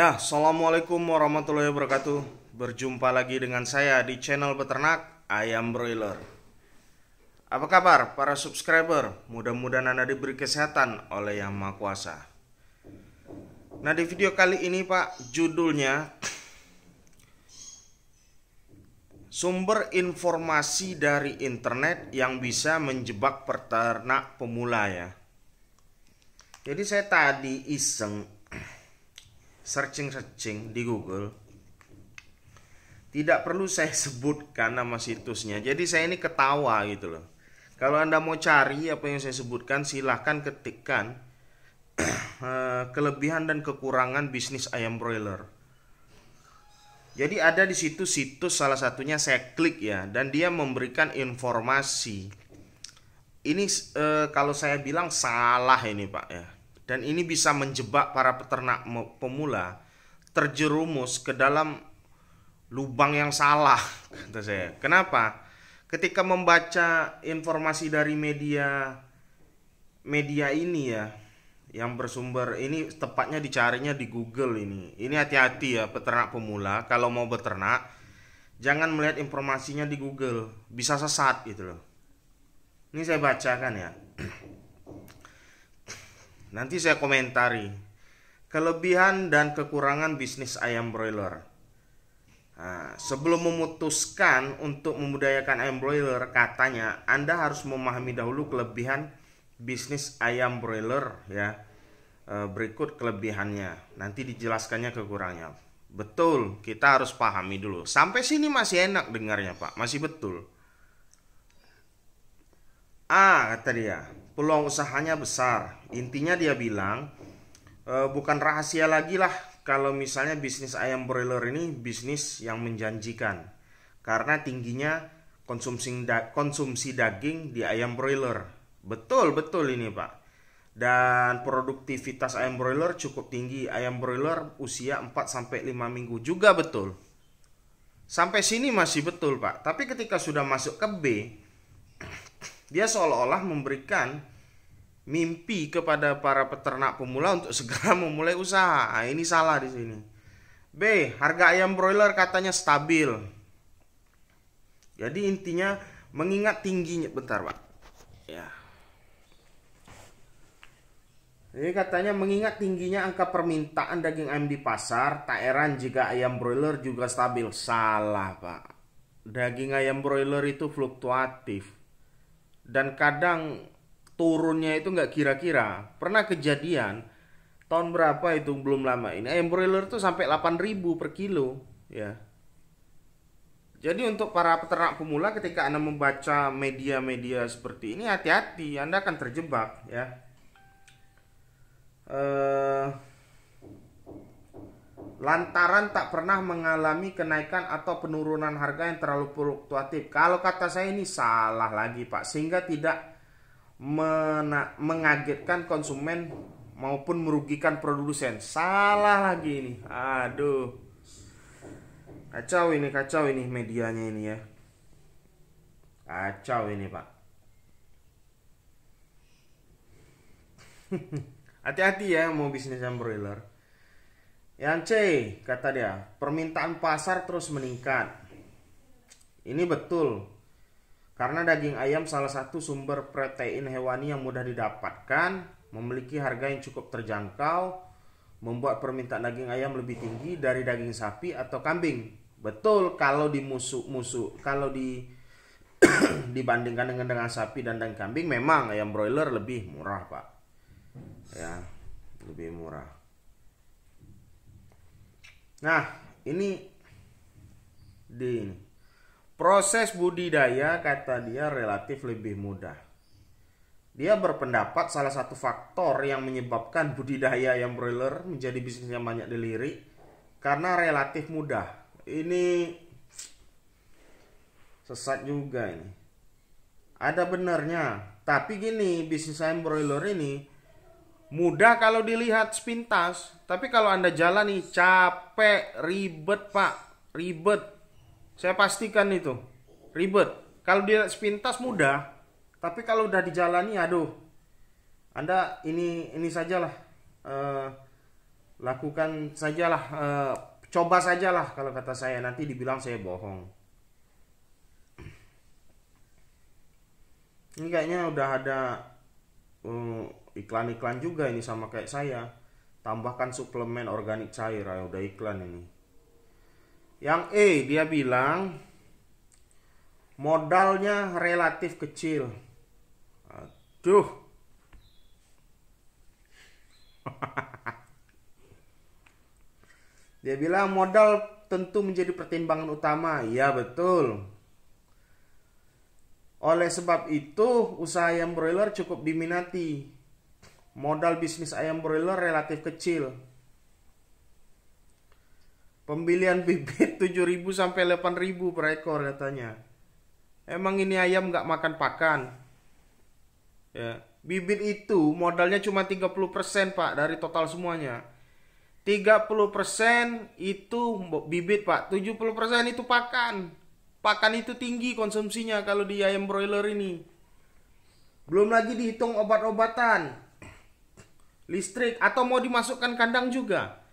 Ya, Assalamualaikum warahmatullahi wabarakatuh. Berjumpa lagi dengan saya di channel Beternak Ayam Broiler. Apa kabar para subscriber? Mudah-mudahan Anda diberi kesehatan oleh Yang Maha Kuasa. Nah, di video kali ini Pak, judulnya sumber informasi dari internet yang bisa menjebak peternak pemula ya. Jadi saya tadi iseng searching di Google. Tidak perlu saya sebutkan nama situsnya. Jadi saya ini ketawa gitu loh. Kalau Anda mau cari apa yang saya sebutkan, silahkan ketikkan kelebihan dan kekurangan bisnis ayam broiler. Jadi ada di situ situs, salah satunya saya klik ya, dan dia memberikan informasi. Ini kalau saya bilang salah ini Pak ya. Dan ini bisa menjebak para peternak pemula terjerumus ke dalam lubang yang salah, kata saya. Kenapa? Ketika membaca informasi dari media ini ya, yang bersumber ini tepatnya dicarinya di Google ini. Ini hati-hati ya peternak pemula, kalau mau beternak jangan melihat informasinya di Google, bisa sesat gitu loh. Ini saya bacakan ya. Nanti saya komentari kelebihan dan kekurangan bisnis ayam broiler. Nah, sebelum memutuskan untuk membudidayakan ayam broiler, katanya Anda harus memahami dahulu kelebihan bisnis ayam broiler ya. Berikut kelebihannya, nanti dijelaskannya kekurangannya. Betul, kita harus pahami dulu. Sampai sini masih enak dengarnya Pak, masih betul. Kata dia, peluang usahanya besar. Intinya dia bilang bukan rahasia lagi lah kalau misalnya bisnis ayam broiler ini bisnis yang menjanjikan karena tingginya konsumsi daging di ayam broiler. Betul ini Pak. Dan produktivitas ayam broiler cukup tinggi. Ayam broiler usia 4-5 minggu juga betul. Sampai sini masih betul Pak. Tapi ketika sudah masuk ke B, dia seolah-olah memberikan mimpi kepada para peternak pemula untuk segera memulai usaha. Nah, ini salah di sini. B, harga ayam broiler katanya stabil. Jadi intinya mengingat tingginya, bentar Pak. Ya. Ini katanya mengingat tingginya angka permintaan daging ayam di pasar, tak heran jika ayam broiler juga stabil. Salah Pak. Daging ayam broiler itu fluktuatif. Dan kadang turunnya itu nggak kira-kira. Pernah kejadian tahun berapa itu, belum lama ini, ayam broiler itu sampai 8.000 per kilo ya. Jadi untuk para peternak pemula, ketika Anda membaca media-media seperti ini, hati-hati, Anda akan terjebak ya. Lantaran tak pernah mengalami kenaikan atau penurunan harga yang terlalu fluktuatif. Kalau kata saya ini salah lagi Pak, sehingga tidak mengagetkan konsumen maupun merugikan produsen. Salah lagi ini. Aduh, kacau ini medianya ini ya. Kacau ini Pak. Hati-hati ya mau bisnis ayam broiler. Yang C, kata dia, permintaan pasar terus meningkat. Ini betul. Karena daging ayam salah satu sumber protein hewani yang mudah didapatkan, memiliki harga yang cukup terjangkau, membuat permintaan daging ayam lebih tinggi dari daging sapi atau kambing. Betul kalau kalau dibandingkan dengan sapi dan daging kambing, memang ayam broiler lebih murah Pak. Ya, lebih murah. Nah, ini proses budidaya kata dia relatif lebih mudah. Dia berpendapat salah satu faktor yang menyebabkan budidaya ayam broiler menjadi bisnis yang banyak dilirik karena relatif mudah. Ini sesat juga ini. Ada benarnya, tapi gini, bisnis ayam broiler ini mudah kalau dilihat sepintas, tapi kalau Anda jalani capek, ribet Pak, ribet. Saya pastikan itu ribet. Kalau dilihat sepintas mudah, tapi kalau udah dijalani, aduh, Anda ini sajalah lakukan sajalah, coba sajalah kalau kata saya, nanti dibilang saya bohong. Ini kayaknya udah ada iklan-iklan juga ini sama kayak saya. Tambahkan suplemen organik cair, udah iklan ini. Yang dia bilang modalnya relatif kecil. Aduh. Dia bilang modal tentu menjadi pertimbangan utama. Ya betul. Oleh sebab itu usaha ayam broiler cukup diminati. Modal bisnis ayam broiler relatif kecil. Pembelian bibit 7.000 sampai 8.000 per ekor katanya. Emang ini ayam nggak makan pakan? Ya, bibit itu modalnya cuma 30% Pak dari total semuanya. 30% itu bibit Pak, 70% itu pakan. Pakan itu tinggi konsumsinya kalau di ayam broiler ini. Belum lagi dihitung obat-obatan, listrik, atau mau dimasukkan kandang juga.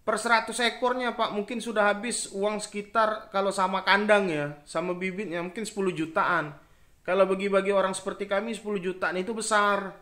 Per 100 ekornya Pak mungkin sudah habis uang sekitar, kalau sama kandang ya, sama bibitnya mungkin 10 jutaan. Kalau bagi-bagi orang seperti kami 10 jutaan itu besar.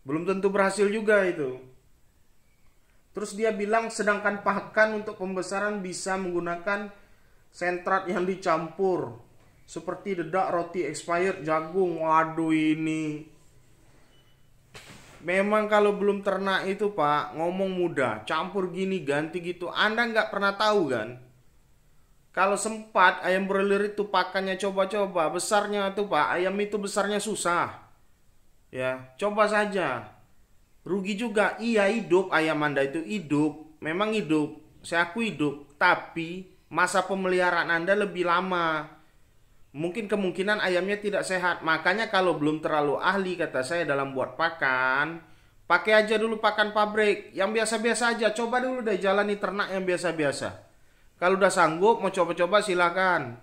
Belum tentu berhasil juga itu. Terus dia bilang sedangkan pakan untuk pembesaran bisa menggunakan sentrat yang dicampur. Seperti dedak, roti expired, jagung. Waduh ini. Memang kalau belum ternak itu Pak, ngomong mudah. Campur gini, ganti gitu. Anda nggak pernah tahu kan? Kalau sempat ayam broiler itu pakannya coba-coba. Besarnya tuh Pak, ayam itu besarnya susah. Ya, coba saja. Rugi juga. Iya hidup, ayam Anda itu hidup. Memang hidup, saya aku hidup. Tapi masa pemeliharaan Anda lebih lama. Mungkin kemungkinan ayamnya tidak sehat. Makanya kalau belum terlalu ahli kata saya dalam buat pakan, pakai aja dulu pakan pabrik. Yang biasa-biasa aja. Coba dulu deh jalani ternak yang biasa-biasa. Kalau udah sanggup mau coba-coba silakan.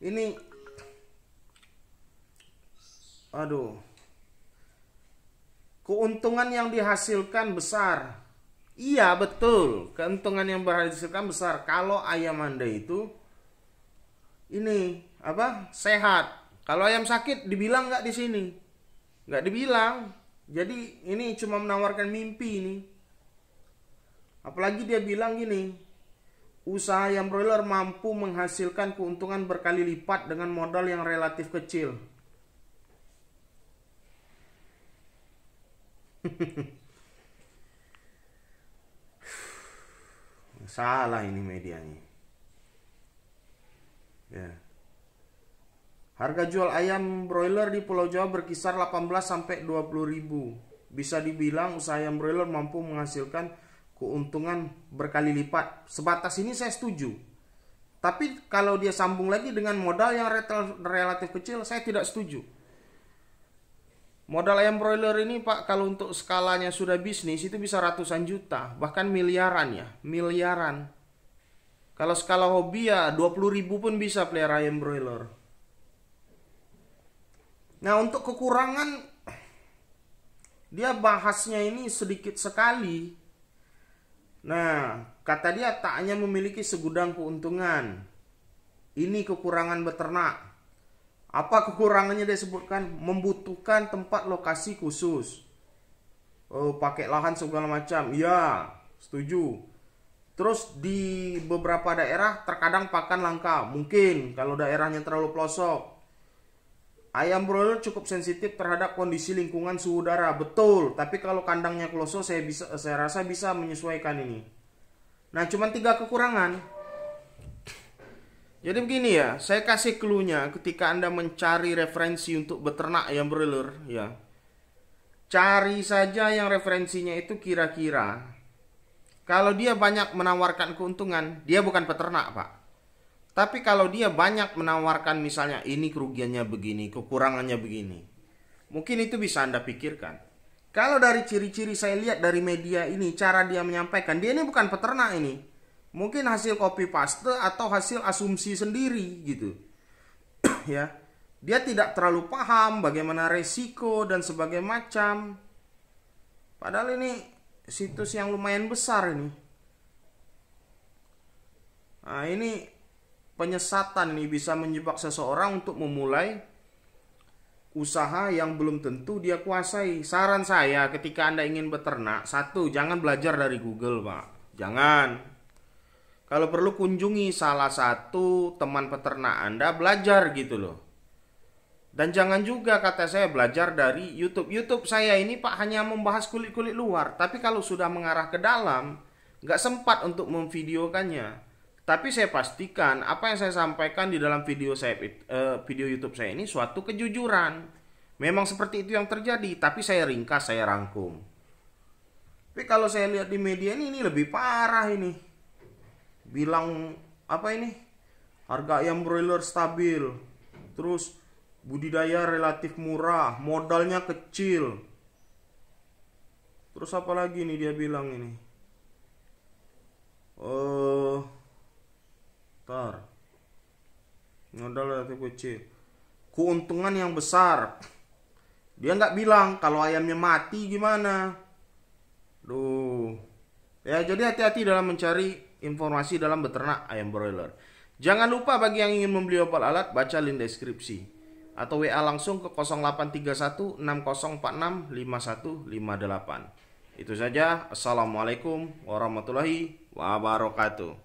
Ini aduh. Keuntungan yang dihasilkan besar. Iya betul, keuntungan yang dihasilkan besar kalau ayam Anda itu ini apa? Sehat. Kalau ayam sakit dibilang nggak di sini? Nggak dibilang. Jadi ini cuma menawarkan mimpi ini. Apalagi dia bilang gini, usaha ayam broiler mampu menghasilkan keuntungan berkali lipat dengan modal yang relatif kecil. Salah ini medianya. Ya. Harga jual ayam broiler di Pulau Jawa berkisar 18 sampai 20 ribu. Bisa dibilang usaha ayam broiler mampu menghasilkan keuntungan berkali lipat. Sebatas ini saya setuju. Tapi kalau dia sambung lagi dengan modal yang relatif kecil, saya tidak setuju. Modal ayam broiler ini Pak, kalau untuk skalanya sudah bisnis itu bisa ratusan juta, bahkan miliaran ya, miliaran. Kalau skala hobi ya 20 ribu pun bisa pelihara ayam broiler. Nah untuk kekurangan, dia bahasnya ini sedikit sekali. Nah kata dia tak hanya memiliki segudang keuntungan. Ini kekurangan beternak. Apa kekurangannya dia sebutkan? Membutuhkan tempat lokasi khusus. Oh, pakai lahan segala macam. Ya, setuju. Terus di beberapa daerah terkadang pakan langka. Mungkin kalau daerahnya terlalu pelosok. Ayam broiler cukup sensitif terhadap kondisi lingkungan suhu udara. Betul, tapi kalau kandangnya pelosok saya rasa bisa menyesuaikan ini. Nah, cuma 3 kekurangan. Jadi begini ya, saya kasih clue-nya ketika Anda mencari referensi untuk beternak ayam broiler ya. Cari saja yang referensinya itu kira-kira kalau dia banyak menawarkan keuntungan, dia bukan peternak, Pak. Tapi kalau dia banyak menawarkan misalnya ini kerugiannya begini, kekurangannya begini, mungkin itu bisa Anda pikirkan. Kalau dari ciri-ciri saya lihat dari media ini, cara dia menyampaikan, dia ini bukan peternak ini. Mungkin hasil copy paste atau hasil asumsi sendiri gitu. Ya. Dia tidak terlalu paham bagaimana resiko dan sebagainya macam. Padahal ini situs yang lumayan besar ini. Nah, ini penyesatan nih, bisa menjebak seseorang untuk memulai usaha yang belum tentu dia kuasai. Saran saya ketika Anda ingin beternak, satu, jangan belajar dari Google, Pak. Jangan. Kalau perlu kunjungi salah satu teman peternak Anda, belajar gitu loh. Dan jangan juga kata saya belajar dari YouTube. YouTube saya ini Pak hanya membahas kulit-kulit luar. Tapi kalau sudah mengarah ke dalam, nggak sempat untuk memvideokannya. Tapi saya pastikan apa yang saya sampaikan di dalam video video YouTube saya ini suatu kejujuran. Memang seperti itu yang terjadi, tapi saya ringkas, saya rangkum. Tapi kalau saya lihat di media ini lebih parah ini. Bilang apa ini? Harga ayam broiler stabil. Terus budidaya relatif murah, modalnya kecil. Terus apa lagi nih dia bilang ini? Modal relatif kecil, keuntungan yang besar. Dia nggak bilang kalau ayamnya mati gimana. Duh. Ya, jadi hati-hati dalam mencari informasi dalam beternak ayam broiler. Jangan lupa bagi yang ingin membeli opal alat, baca link deskripsi atau WA langsung ke 0831 6046 5158. Itu saja. Assalamualaikum warahmatullahi wabarakatuh.